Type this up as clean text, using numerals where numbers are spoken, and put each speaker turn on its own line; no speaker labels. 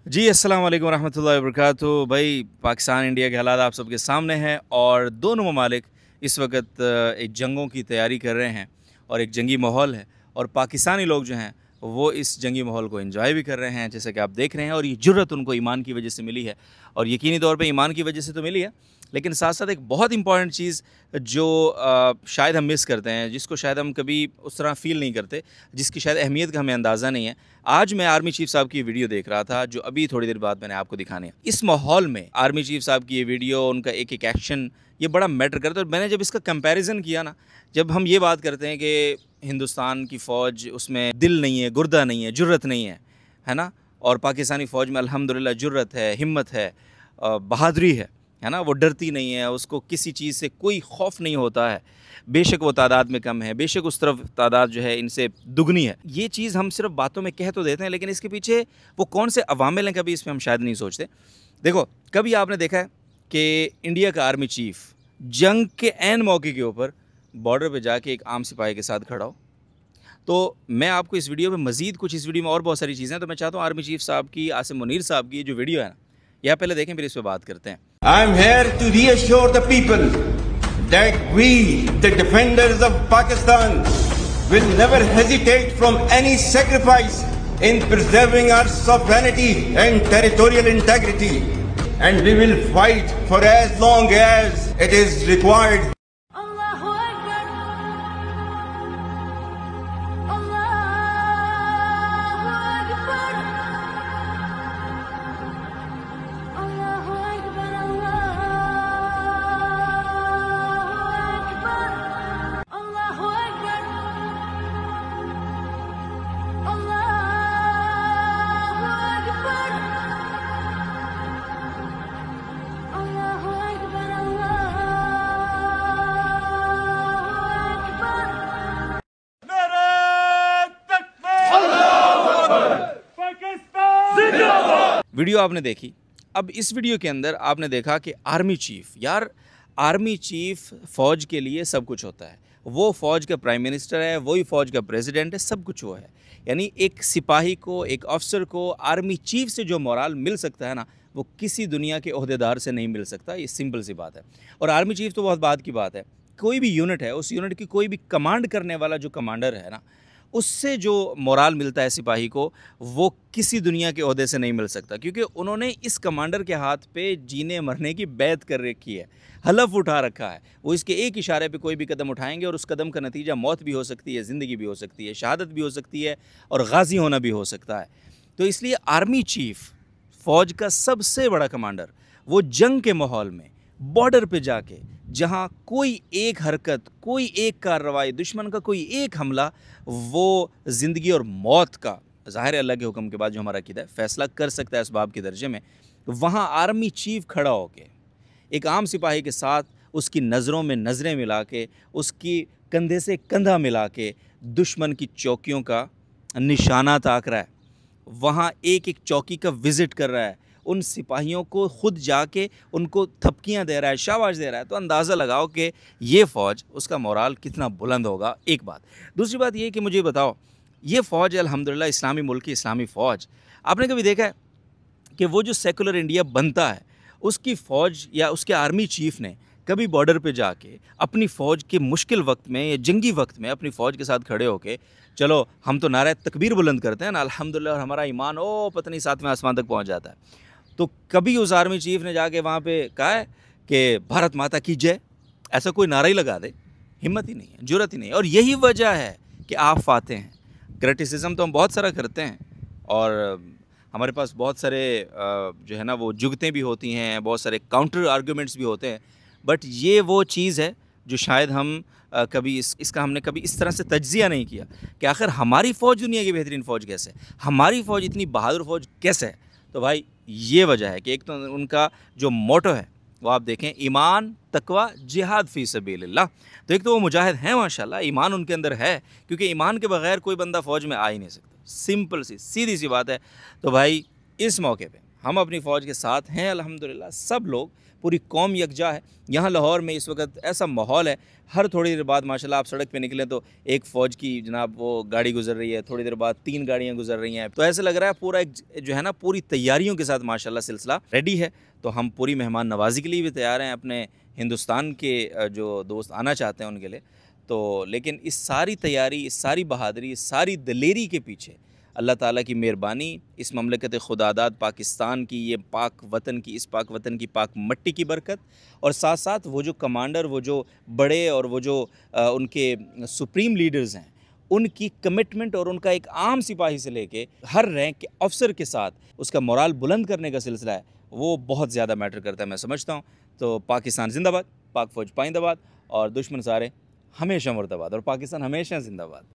जी, अस्सलाम वालेकुम रहमतुल्लाहि व बरकातुहू। भाई, पाकिस्तान इंडिया के हालात आप सबके सामने हैं और दोनों ममालिक इस वक्त एक जंगों की तैयारी कर रहे हैं और एक जंगी माहौल है और पाकिस्तानी लोग जो हैं वो इस जंगी माहौल को एंजॉय भी कर रहे हैं, जैसे कि आप देख रहे हैं। और ये जुर्रत उनको ईमान की वजह से मिली है और यकीनी तौर पे ईमान की वजह से तो मिली है, लेकिन साथ साथ एक बहुत इंपॉर्टेंट चीज़ जो शायद हम मिस करते हैं, जिसको शायद हम कभी उस तरह फ़ील नहीं करते, जिसकी शायद अहमियत का हमें अंदाज़ा नहीं है। आज मैं आर्मी चीफ़ साहब की वीडियो देख रहा था, जो अभी थोड़ी देर बाद मैंने आपको दिखाने है। इस माहौल में आर्मी चीफ़ साहब की ये वीडियो, उनका एक एक एक्शन, ये बड़ा मैटर करता है। और मैंने जब इसका कंपैरिजन किया ना, जब हम ये बात करते हैं कि हिंदुस्तान की फ़ौज, उसमें दिल नहीं है, गुर्दा नहीं है, जुर्रत नहीं है ना, और पाकिस्तानी फ़ौज में अल्हम्दुलिल्लाह जुर्रत है, हिम्मत है, बहादुरी है ना, वो डरती नहीं है, उसको किसी चीज़ से कोई खौफ नहीं होता है। बेशक वो तादाद में कम है, बेशक उस तरफ तादाद जो है इनसे दुगनी है। ये चीज़ हम सिर्फ बातों में कह तो देते हैं, लेकिन इसके पीछे वो कौन से अवामिल हैं, कभी इसमें हम शायद नहीं सोचते। देखो, कभी आपने देखा है कि इंडिया का आर्मी चीफ़ जंग के ऐन मौके के ऊपर बॉर्डर पे जाके एक आम सिपाही के साथ खड़ा हो? तो मैं आपको इस वीडियो में मज़ीद कुछ, इस वीडियो में और बहुत सारी चीज़ें हैं, तो मैं चाहता हूँ आर्मी चीफ़ साहब की, आसिम मुनीर साहब की जो वीडियो है ना, यह पहले देखें, फिर इस पर बात करते हैं।
I am here to reassure the people that we, the defenders of Pakistan, will never hesitate from any sacrifice in preserving our sovereignty and territorial integrity, and we will fight for as long as it is required.
Video आपने देखी। अब इस video के अंदर आपने देखा कि army chief, यार आर्मी चीफ़ फ़ौज के लिए सब कुछ होता है। वो फ़ौज का प्राइम मिनिस्टर है, वही फ़ौज का प्रेसिडेंट है, सब कुछ वो है। यानी एक सिपाही को, एक अफसर को आर्मी चीफ़ से जो मोराल मिल सकता है ना, वो किसी दुनिया के ओहदेदार से नहीं मिल सकता। ये सिंपल सी बात है। और आर्मी चीफ़ तो बहुत बात की बात है। कोई भी यूनिट है, उस यूनिट की कोई भी कमांड करने वाला जो कमांडर है ना, उससे जो मोराल मिलता है सिपाही को, वो किसी दुनिया के ओहदे से नहीं मिल सकता, क्योंकि उन्होंने इस कमांडर के हाथ पे जीने मरने की बैत कर रखी है, हलफ उठा रखा है। वो इसके एक इशारे पे कोई भी कदम उठाएंगे और उस कदम का नतीजा मौत भी हो सकती है, ज़िंदगी भी हो सकती है, शहादत भी हो सकती है और गाजी होना भी हो सकता है। तो इसलिए आर्मी चीफ़, फ़ौज का सबसे बड़ा कमांडर, वो जंग के माहौल में बॉर्डर पे जाके, जहाँ कोई एक हरकत, कोई एक कार्रवाई, दुश्मन का कोई एक हमला, वो ज़िंदगी और मौत का, ज़ाहिर है अल्लाह के हुक्म के बाद जो हमारा अक़ीदा है, फ़ैसला कर सकता है इसबाब के दर्जे में। वहाँ आर्मी चीफ़ खड़ा होके एक आम सिपाही के साथ उसकी नज़रों में नज़रें मिला के, उसकी कंधे से कंधा मिला के दुश्मन की चौकियों का निशाना ताक रहा है। वहाँ एक एक चौकी का विज़िट कर रहा है, उन सिपाहियों को खुद जाके उनको थपकियाँ दे रहा है, शाबाश दे रहा है। तो अंदाज़ा लगाओ कि ये फ़ौज, उसका मोराल कितना बुलंद होगा। एक बात। दूसरी बात ये कि मुझे बताओ, ये फ़ौज अल्हम्दुलिल्लाह इस्लामी मुल्क की इस्लामी फ़ौज, आपने कभी देखा है कि वो जो सेकुलर इंडिया बनता है, उसकी फ़ौज या उसके आर्मी चीफ़ ने कभी बॉर्डर पे जाके अपनी फ़ौज के मुश्किल वक्त में या जंगी वक्त में अपनी फ़ौज के साथ खड़े होके, चलो हम तो नारे तकबीर बुलंद करते हैं ना अल्हम्दुलिल्लाह, और हमारा ईमान पता नहीं 7वें आसमान तक पहुँच जाता है, तो कभी उस आर्मी चीफ़ ने जाके वहाँ पे कहा है कि भारत माता की जय? ऐसा कोई नारा ही लगा दे? हिम्मत ही नहीं है, जुर्रत ही नहीं है। और यही वजह है कि आप फाते हैं। क्रिटिसिज्म तो हम बहुत सारा करते हैं और हमारे पास बहुत सारे जो है ना वो जुगतें भी होती हैं, बहुत सारे काउंटर आर्गूमेंट्स भी होते हैं, बट ये वो चीज़ है जो शायद हम कभी इसका हमने कभी इस तरह से तज्ज़िया नहीं किया कि आखिर हमारी फ़ौज दुनिया की बेहतरीन फ़ौज कैसे है, हमारी फ़ौज इतनी बहादुर फ़ौज कैसे है। तो भाई ये वजह है कि एक तो उनका जो मोटो है वो आप देखें, ईमान, तकवा, जिहाद फ़ी सबीलिल्लाह। तो एक तो वो मुजाहिद हैं माशाल्लाह, ईमान उनके अंदर है, क्योंकि ईमान के बगैर कोई बंदा फ़ौज में आ ही नहीं सकता। सिंपल सी सीधी सी बात है। तो भाई इस मौके पे हम अपनी फ़ौज के साथ हैं अल्हम्दुलिल्लाह। सब लोग, पूरी कौम यकजा है। यहाँ लाहौर में इस वक्त ऐसा माहौल है, हर थोड़ी देर बाद माशाल्लाह आप सड़क पे निकलें तो एक फ़ौज की जनाब वो गाड़ी गुजर रही है, थोड़ी देर बाद 3 गाड़ियाँ गुजर रही हैं। तो ऐसे लग रहा है पूरा एक जो है ना पूरी तैयारियों के साथ माशाल्लाह सिलसिला रेडी है। तो हम पूरी मेहमान नवाजी के लिए भी तैयार हैं, अपने हिंदुस्तान के जो दोस्त आना चाहते हैं उनके लिए। तो लेकिन इस सारी तैयारी, इस सारी बहादुरी, इस सारी दलेरी के पीछे अल्लाह ताला की मेहरबानी, इस ममलकत खुदादाद पाकिस्तान की, ये पाक वतन की, इस पाक वतन की पाक मट्टी की बरकत, और साथ साथ वो जो कमांडर, वो जो बड़े और वो जो उनके सुप्रीम लीडर्स हैं, उनकी कमिटमेंट और उनका एक आम सिपाही से लेके हर रैंक के अफसर के साथ उसका मोराल बुलंद करने का सिलसिला है, वो बहुत ज़्यादा मैटर करता है मैं समझता हूँ। तो पाकिस्तान जिंदाबाद, पाक फ़ौज पाइंदाबाद, और दुश्मन सारे हमेशा मुर्दाबाद, और पाकिस्तान हमेशा जिंदाबाद।